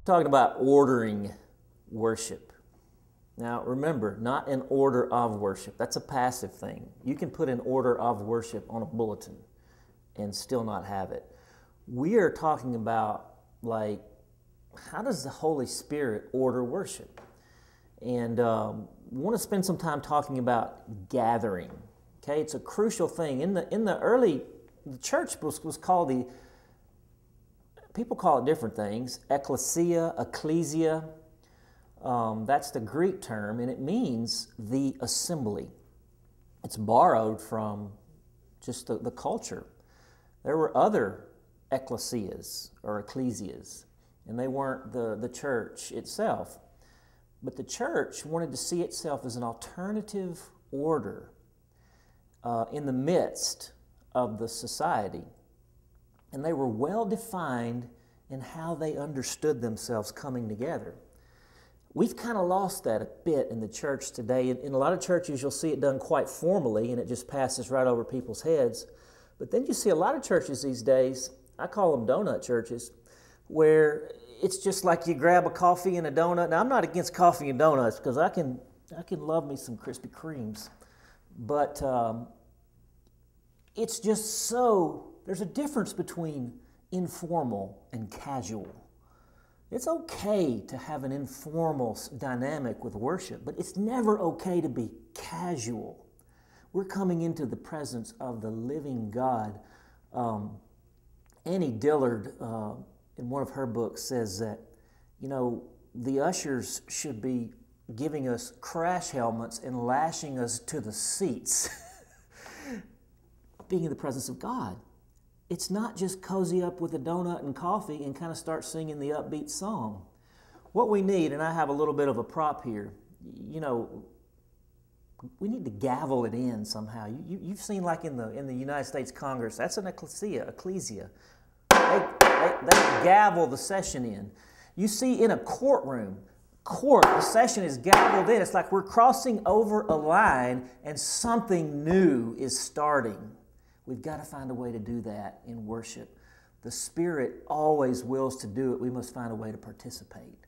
Talking about ordering worship. Now remember, not an order of worship. That's a passive thing. You can put an order of worship on a bulletin and still not have it. We are talking about, like, how does the Holy Spirit order worship? And we want to spend some time talking about gathering. Okay, it's a crucial thing. In the early, the church was called people call it different things, ecclesia, ecclesia. That's the Greek term, and it means the assembly. It's borrowed from just the culture. There were other ecclesias or ecclesias, and they weren't the church itself. But the church wanted to see itself as an alternative order in the midst of the society. And they were well defined in how they understood themselves coming together. We've kind of lost that a bit in the church today. In a lot of churches, you'll see it done quite formally, and it just passes right over people's heads. But then you see a lot of churches these days, I call them donut churches, where it's just like you grab a coffee and a donut. Now, I'm not against coffee and donuts because I can love me some Krispy Kremes. But it's just so... There's a difference between informal and casual. It's okay to have an informal dynamic with worship, but it's never okay to be casual. We're coming into the presence of the living God. Annie Dillard, in one of her books, says that, the ushers should be giving us crash helmets and lashing us to the seats. Being in the presence of God. It's not just cozy up with a donut and coffee and kind of start singing the upbeat song. What we need, and I have a little bit of a prop here, we need to gavel it in somehow. You've seen, like in the United States Congress, that's an ecclesia. They gavel the session in. You see in a court, the session is gaveled in. It's like we're crossing over a line and something new is starting. We've got to find a way to do that in worship. The Spirit always wills to do it. We must find a way to participate.